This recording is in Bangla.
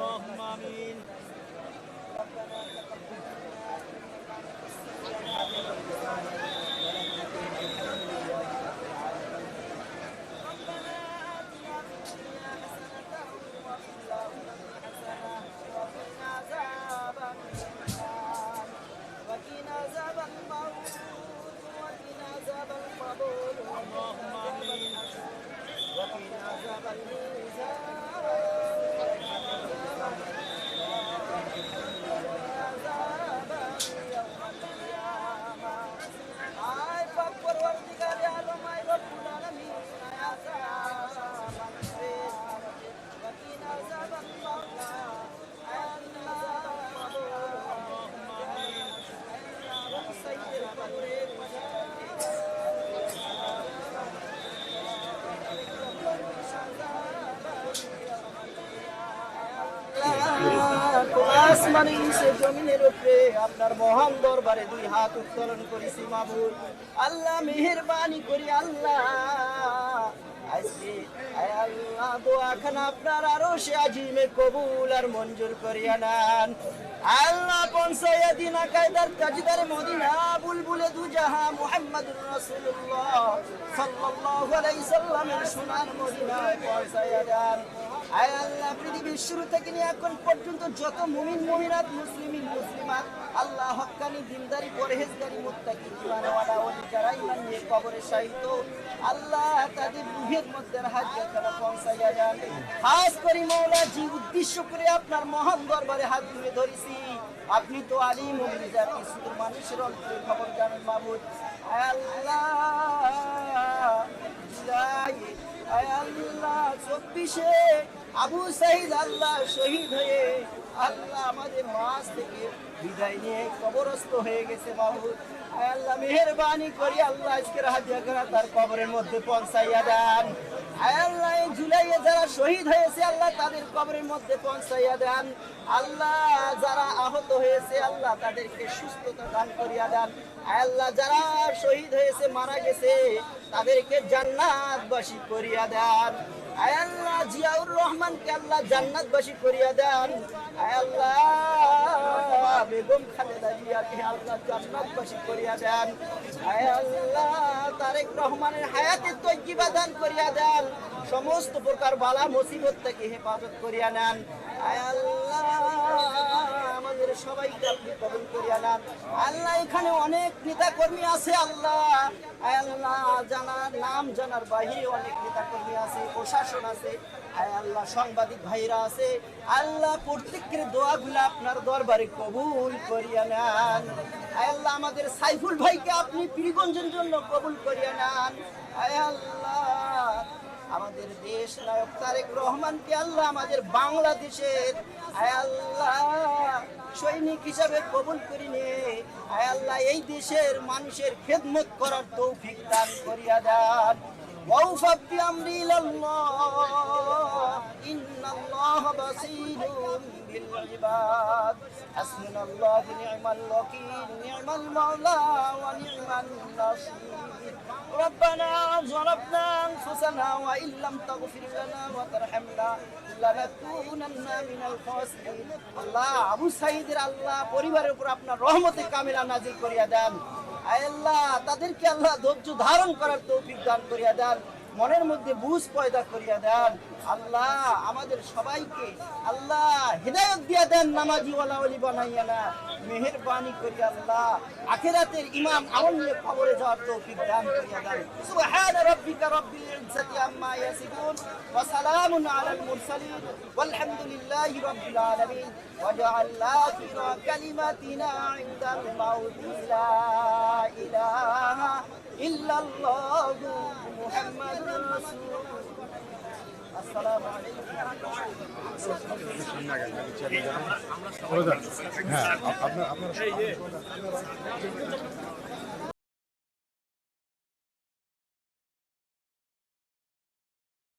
اللهم آمين. وقنا عذاب الموت وقنا عذاب القبر اللهم آمين. وقنا عذاب الميزان আসমানে নিচে জমিনের উপরে আপনার মহান দরবারে দুই হাত উত্তোলন করেছি মাবুদ। আল্লাহ মেহেরবানি করি আল্লাহ আজকে আয় আল্লাহ দোয়াখানা আপনার আরশে আজিমে কবুল আর মঞ্জুর করিয়া নেন। আল্লাহ পৌঁছাইয়া দিন কায়দার তাজদার মদিনা বুলবুলে দুজাহা মুহাম্মদুর রাসূলুল্লাহ সাল্লাল্লাহু আলাইহি সাল্লামের সোনার মদিনা পৌঁছাইয়া দেন। আয় আল্লাহ পৃথিবীর শুরু থেকে নিয়ে এখন পর্যন্ত যত মুমিন মুমিনাত মুসলিমিন মুসলিমাত আল্লাহ হক্কানি দিনদারি পরহেজগারি মুত্তাকি ঈমানওয়ালা ওলি যারা ঈমান নিয়ে কবরে শাহিদ আল্লাহ তাদের রূহের মধ্যে হাজতখানা পৌঁছাইয়া দেন। খাস করে মওলা জি উদ্দেশ্য করে আপনার মহান দরবারে হাত তুলে ধরেছি। আপনি তো আলিমুল জাতি শুধু মানুষের অন্তরের খবর জানেন মাবুদ। আয় আল্লাহ আয় আল্লাহ 24-এ আবু সাঈদ আল্লাহ শহীদ হয়ে আল্লাহ আমাদের মাঝ থেকে বিদায় নিয়ে কবরস্থ হয়ে গেছে মাবুদ। আয় আল্লাহ মেহেরবানি করি আল্লাহ আজকের হাজিরা তার কবরের মধ্যে পৌঁছাইয়া দেন। আয় আল্লাহ এই জুলাইয়ে যারা শহীদ হয়েছে আল্লাহ তাদের কবরের মধ্যে পৌঁছাইয়া দেন। আল্লাহ যারা আহত হয়েছে আল্লাহ তাদেরকে সুস্থতা দান করিয়া দেন। আয় আল্লাহ যারা শহীদ হয়েছে মারা গেছে তাদেরকে জান্নাতবাসী করিয়া দেন। আয় আল্লাহ জিয়াউর রহমানকে আল্লাহ জান্নাতবাসী করিয়া দেন। আয় আল্লাহ বেগম খালেদা জিয়াকে আল্লাহ জান্নাতবাসী করিয়া দেন। আয় আল্লাহ তারেক রহমানের হায়াতে তয়্যিবা দান করিয়া দেন। সমস্ত প্রকার বালা মুসিবত থেকে হেফাজত করিয়া নেন। আয় আল্লাহ আমাদের সবাইকে আপনি কবুল করিয়া নেন। আল্লাহ এখানে অনেক নেতা কর্মী আছে আল্লাহ। আয় আল্লাহ জানার নাম জানার বাহিরে অনেক নেতা কর্মী আছে, প্রশাসন আছে, আয় আল্লাহ সাংবাদিক ভাইরা আছে আল্লাহ প্রত্যেকের দোয়াগুলো আপনার দরবারে কবুল করিয়া নেন। আয় আল্লাহ আমাদের সাইফুল ভাইকে আপনি পীরগঞ্জের জন্য কবুল করিয়া নেন। আয় আল্লাহ আমাদের দেশ নায়ক তারেক রহমানকে আল্লাহ আমাদের বাংলাদেশের আয় আল্লাহ সৈনিক হিসাবে কবুল করে নিয়ে আয় আল্লাহ এই দেশের মানুষের খেদমত করার তৌফিক দান করিয়া দেন। وأوفق بأمري إلى الله إن الله بصير بالعباد حسبنا الله نعم الوكيل نعم المولى ونعم النصير ربنا ظلمنا أنفسنا وإن لم تغفر لنا وترحمنا لنكونن من الخاسرين আল্লাহ আবু সাঈদের আল্লাহ পরিবারের উপর আপনার রহমতে কামিলা নাজিল করিয়া দেন। আয় আল্লাহ তাদেরকে আল্লাহ ধৈর্য ধারণ করার তৌফিক দান করিয়া দেন, মনের মধ্যে বুঝ পয়দা করিয়া দেন। আল্লাহ আমাদের সবাইকে আল্লাহ হিদায়াত দিয়া দেন, নামাজি ওয়ালা ওলি বানাইয়া না মেহেরবানি করিয়া আল্লাহ আখিরাতের ইমাম আমল নিয়ে কবরে যাওয়ার তৌফিক দান করিয়া দেন। সুবহান রাব্বিকা রাব্বিল ইজ্জাতি আম্মা ইয়াসিফুন ওয়া সালামুন আলাল মুরসালিন ওয়ালহামদুলিল্লাহি রাব্বিল আলামিন ওয়া জাআলনা আখিরা কালিমাতিনা ইনদাল মাউতি লা ইলাহা ইল্লাল্লাহু মুহাম্মাদুর রাসূলুল্লাহ। আসসালামু আলাইকুম। হ্যাঁ আপনার